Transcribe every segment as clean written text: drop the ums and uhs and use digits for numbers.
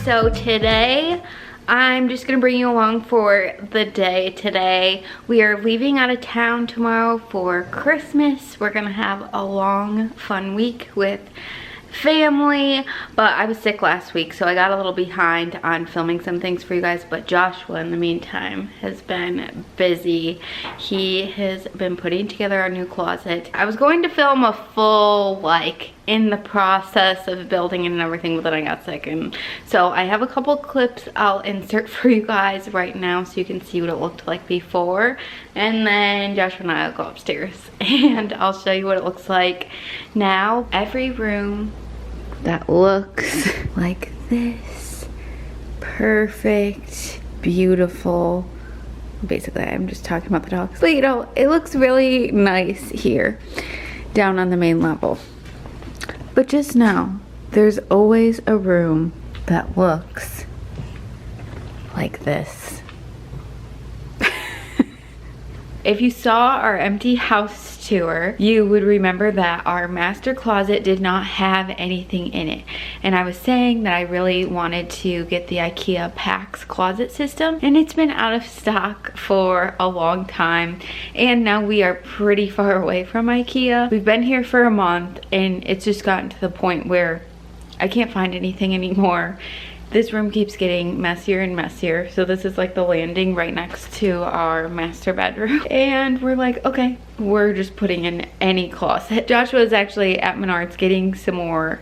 So today I'm just gonna bring you along for the day today. We are leaving out of town tomorrow for Christmas. We're gonna have a long, fun week with family, but I was sick last week, so I got a little behind on filming some things for you guys, but Joshua in the meantime has been busy. He has been putting together our new closet. I was going to film a full, like, in the process of building it and everything, but then I got sick, and so I have a couple clips I'll insert for you guys right now so you can see what it looked like before, and then Joshua and I will go upstairs and I'll show you what it looks like now. Every room that looks like this, perfect, beautiful. Basically I'm just talking about the dogs, but you know, it looks really nice here down on the main level. But just know, there's always a room that looks like this. If you saw our empty house tour, you would remember that our master closet did not have anything in it. And I was saying that I really wanted to get the IKEA PAX closet system, and it's been out of stock for a long time. And now we are pretty far away from IKEA. We've been here for a month, and it's just gotten to the point where I can't find anything anymore. This room keeps getting messier and messier. So this is like the landing right next to our master bedroom. And we're like, okay, we're just putting in any closet. Joshua is actually at Menards getting some more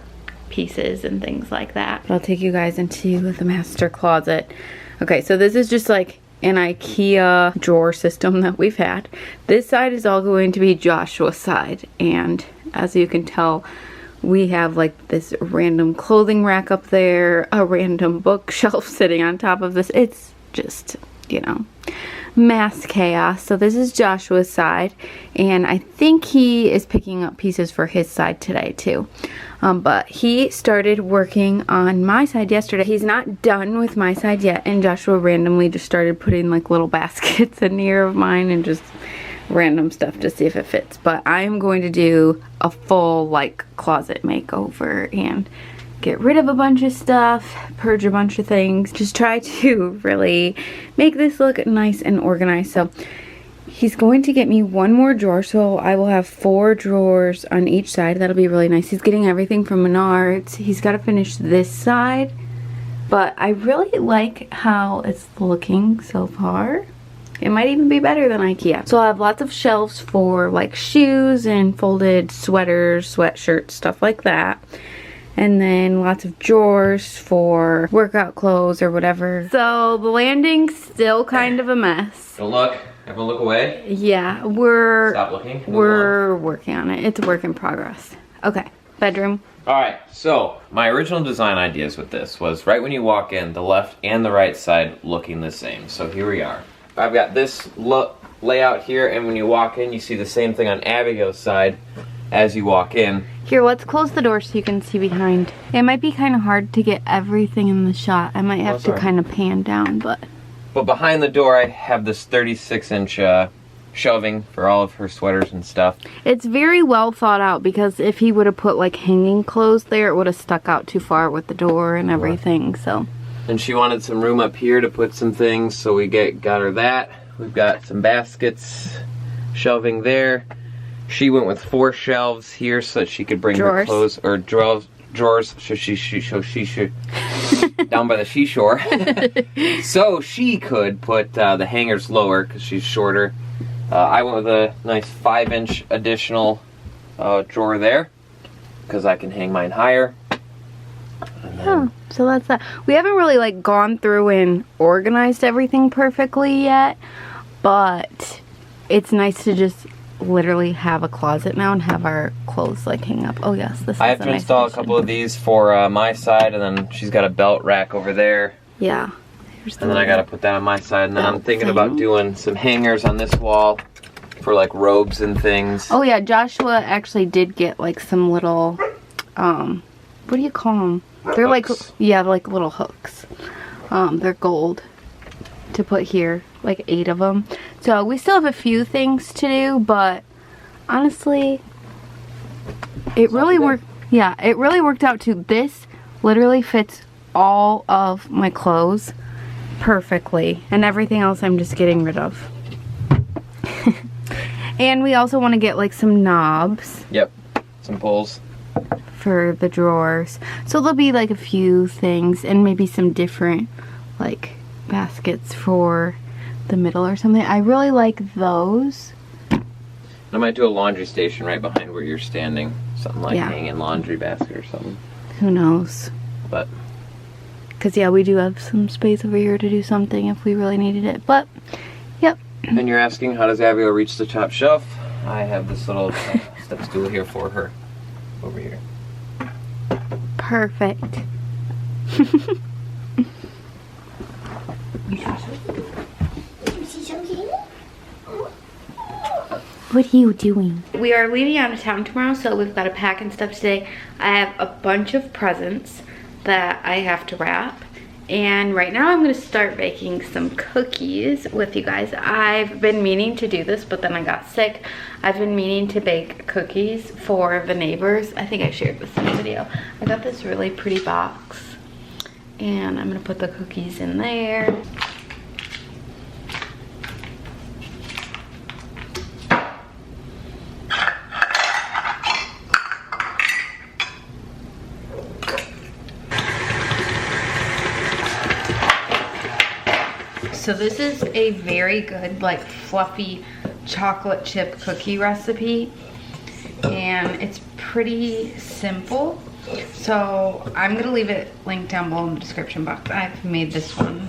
pieces and things like that. But I'll take you guys into the master closet. Okay, so this is just like an IKEA drawer system that we've had. This side is all going to be Joshua's side. And as you can tell, we have like this random clothing rack up there, a random bookshelf sitting on top of this. It's just, you know, mass chaos. So this is Joshua's side, and I think he is picking up pieces for his side today too. But he started working on my side yesterday. He's not done with my side yet, and Joshua randomly just started putting like little baskets in here of mine and just random stuff to see if it fits. But I'm going to do a full like closet makeover and get rid of a bunch of stuff, purge a bunch of things, just try to really make this look nice and organized. So he's going to get me one more drawer, so I will have 4 drawers on each side. That'll be really nice. He's getting everything from Menards. He's got to finish this side, but I really like how it's looking so far. It might even be better than IKEA. So I have lots of shelves for like shoes and folded sweaters, sweatshirts, stuff like that. And then lots of drawers for workout clothes or whatever. So the landing's still kind of a mess. Don't look. Everyone look away. Yeah, Stop looking. We're working on it. It's a work in progress. Okay, bedroom. Alright, so my original design ideas with this was right when you walk in, the left and the right side looking the same. So here we are. I've got this layout here, and when you walk in, you see the same thing on Abigail's side as you walk in. Here, let's close the door so you can see behind. It might be kind of hard to get everything in the shot. I might have to kind of pan down, but behind the door, I have this 36-inch shelving for all of her sweaters and stuff. It's very well thought out, because if he would have put like hanging clothes there, it would have stuck out too far with the door and everything, so. And she wanted some room up here to put some things, so we got her that. We've got some baskets, shelving there. She went with 4 shelves here so that she could bring her clothes, or drawers, so she should down by the seashore. So she could put the hangers lower because she's shorter. I went with a nice 5-inch additional drawer there because I can hang mine higher. Oh, so that's that. We haven't really like gone through and organized everything perfectly yet, but it's nice to just literally have a closet now and have our clothes like hang up. Oh yes, this is I have to install a couple of these for my side, and then she's got a belt rack over there. Yeah. And then I gotta put that on my side, and then I'm thinking about doing some hangers on this wall for like robes and things. Oh yeah, Joshua actually did get like some little, what do you call them? They're hooks. Like, yeah, like little hooks. They're gold to put here, like 8 of them. So we still have a few things to do, but honestly, it really worked. Yeah, it really worked out too. This literally fits all of my clothes perfectly, and everything else I'm just getting rid of. And we also want to get like some knobs. Yep, some pulls for the drawers. So there'll be like a few things and maybe some different like baskets for the middle or something. I really like those. I might do a laundry station right behind where you're standing. Something like hanging laundry basket or something. Who knows? But because yeah, we do have some space over here to do something if we really needed it. But yep. And you're asking, how does Abigail reach the top shelf? I have this little step stool here for her over here. Perfect. What are you doing? We are leaving out of town tomorrow, so we've got to pack and stuff today. I have a bunch of presents that I have to wrap. And right now I'm gonna start baking some cookies with you guys. I've been meaning to do this, but then I got sick. I've been meaning to bake cookies for the neighbors. I think I shared this in the video. I got this really pretty box, and I'm gonna put the cookies in there. So this is a very good, like, fluffy chocolate chip cookie recipe, and it's pretty simple. So I'm gonna leave it linked down below in the description box. I've made this one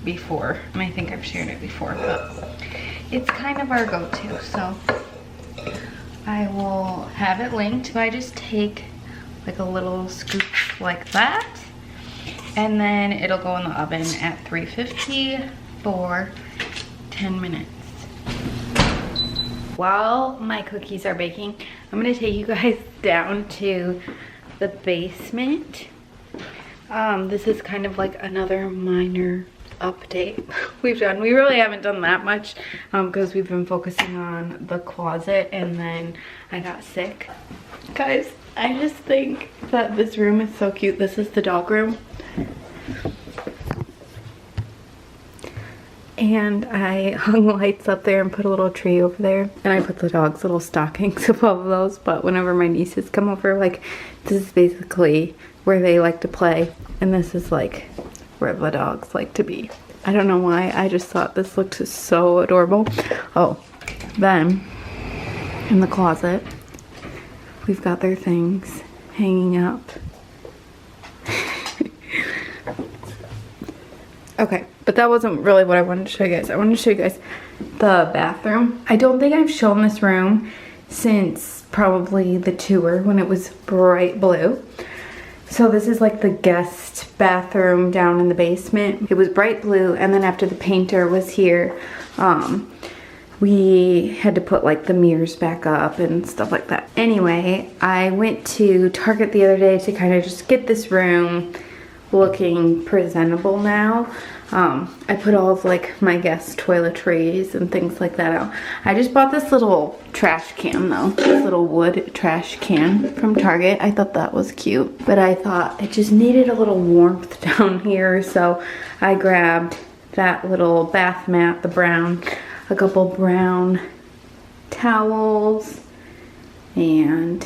before, and I think I've shared it before, but it's kind of our go-to. So I will have it linked. So I just take like a little scoop like that, and then it'll go in the oven at 350 for 10 minutes. While my cookies are baking, I'm gonna take you guys down to the basement. This is kind of like another minor update we've done. We really haven't done that much because we've been focusing on the closet, and then I got sick. Guys, I just think that this room is so cute. This is the dog room. And I hung lights up there and put a little tree over there. And I put the dog's little stockings above those. But whenever my nieces come over, like, this is basically where they like to play. And this is like where the dogs like to be. I don't know why. I just thought this looked so adorable. Oh, then in the closet, we've got their things hanging up. Okay, but that wasn't really what I wanted to show you guys. I wanted to show you guys the bathroom. I don't think I've shown this room since probably the tour when it was bright blue. So this is like the guest bathroom down in the basement. It was bright blue, and then after the painter was here, we had to put like the mirrors back up and stuff like that. Anyway, I went to Target the other day to kind of just get this room looking presentable now. I put all of like my guest toiletries and things like that out. I just bought this little trash can though, this little wood trash can from Target. I thought that was cute, but I thought it just needed a little warmth down here, so I grabbed that little bath mat, the brown, a couple brown towels, and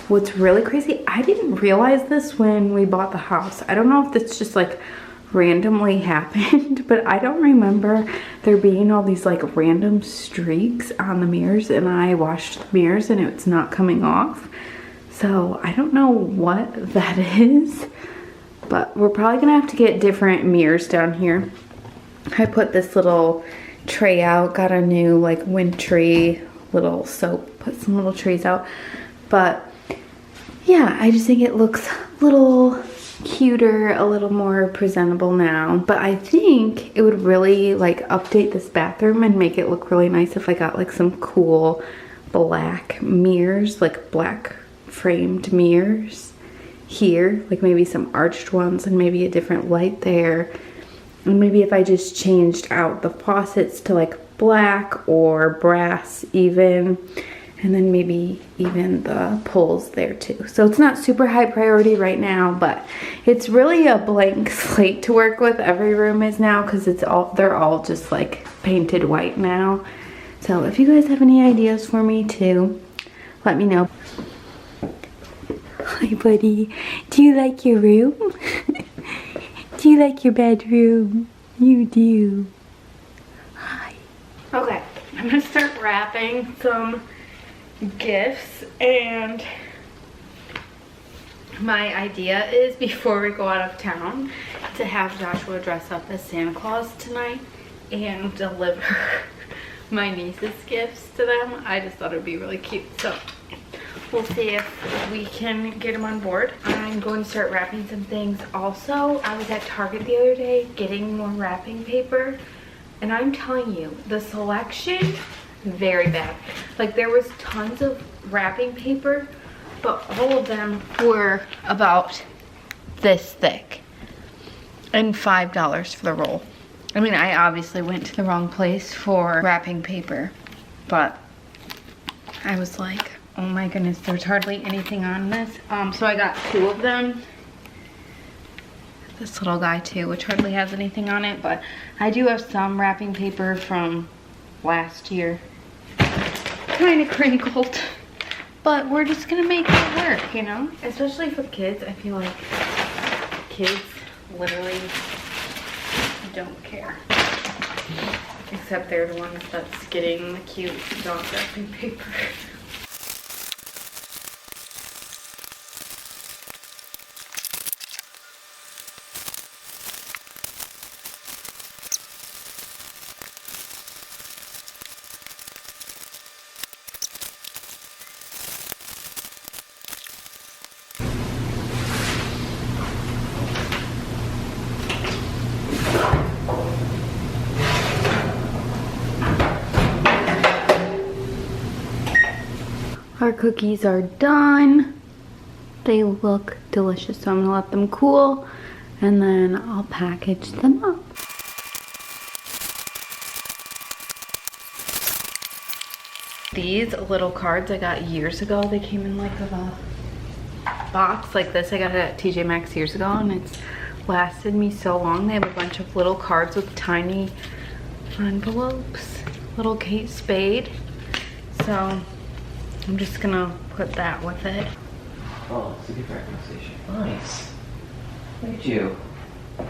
what's really crazy, I didn't realize this when we bought the house. I don't know if this just like randomly happened, but I don't remember there being all these like random streaks on the mirrors, and I washed the mirrors and it's not coming off. So I don't know what that is, but we're probably gonna have to get different mirrors down here. I put this little tray out, got a new like wintry little soap, put some little trays out, but yeah, I just think it looks a little cuter, a little more presentable now. But I think it would really like update this bathroom and make it look really nice if I got like some cool black mirrors, like black framed mirrors here, like maybe some arched ones and maybe a different light there. And maybe if I just changed out the faucets to like black or brass even, And then maybe even the poles there too. So it's not super high priority right now, but it's really a blank slate to work with. Every room is now because they're all just like painted white now. So if you guys have any ideas for me too, let me know. Hi buddy, do you like your room? Do you like your bedroom? You do. Hi. Okay, I'm gonna start wrapping some gifts, and my idea is before we go out of town to have Joshua dress up as Santa Claus tonight and deliver my niece's gifts to them. I just thought it would be really cute, so we'll see if we can get them on board. I'm going to start wrapping some things. Also, I was at Target the other day getting more wrapping paper, and I'm telling you, the selection, very bad. Like, there was tons of wrapping paper, but all of them were about this thick and $5 for the roll. I mean, I obviously went to the wrong place for wrapping paper, but I was like, oh my goodness, there's hardly anything on this. So I got 2 of them. This little guy too, which hardly has anything on it, but I do have some wrapping paper from last year. Kind of crinkled, but we're just gonna make it work, you know? Especially for kids, I feel like kids literally don't care. Except they're the ones that's getting the cute dog wrapping paper. Our cookies are done. They look delicious, so I'm gonna let them cool and then I'll package them up. These little cards I got years ago, they came in like a box like this. I got it at TJ Maxx years ago, and it's lasted me so long. They have a bunch of little cards with tiny envelopes. Little Kate Spade. So I'm just gonna put that with it. Oh, it's a gift wrapping station. Nice. Look at you. Doing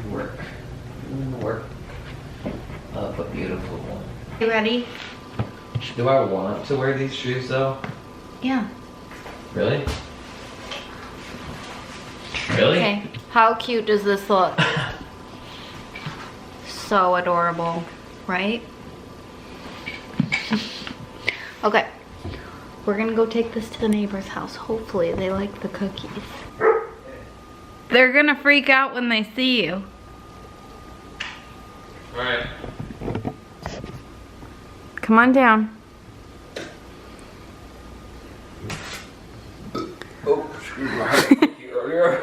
your work. Doing the work of a beautiful one. You ready? Do I want to wear these shoes though? Yeah. Really? Really? Okay. How cute does this look? So adorable, right? Okay. We're gonna go take this to the neighbor's house. Hopefully they like the cookies. They're gonna freak out when they see you. Alright. Come on down. Oh, excuse me. I had a cookie earlier.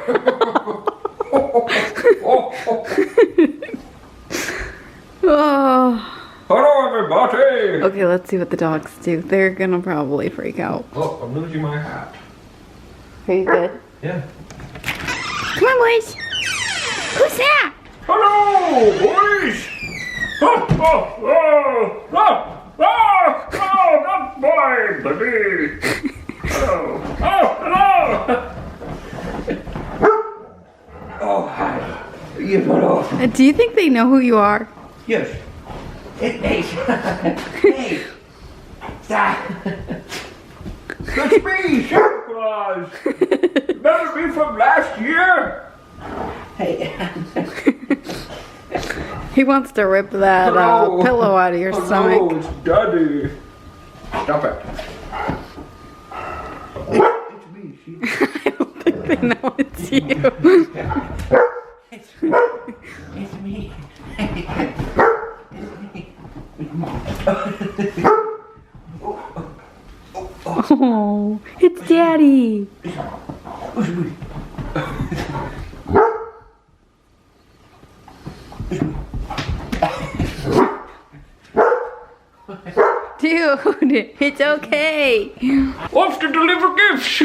Oh. Hello, everybody. Okay, let's see what the dogs do. They're gonna probably freak out. Oh, I'm losing my hat. Are you good? Yeah. Come on, boys. Who's that? Hello, boys. Oh, oh, oh, oh, oh, oh, not boy, baby. Oh, oh, hello. Oh, hi. You put off. Do you think they know who you are? Yes. Hey, hey, stop. It's me, Santa Claus. Remember me from last year? Hey. He wants to rip that pillow out of your stomach. Oh, it's Daddy. Stop it. It's me. I don't think they know it's you. It's me. Oh, it's Daddy. Dude, it's okay. Off to deliver gifts.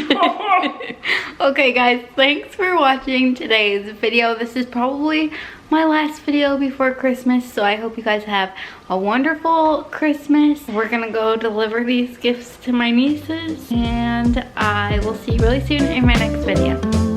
Okay guys, thanks for watching today's video. This is probably my last video before Christmas, so I hope you guys have a wonderful Christmas. We're gonna go deliver these gifts to my nieces, and I will see you really soon in my next video.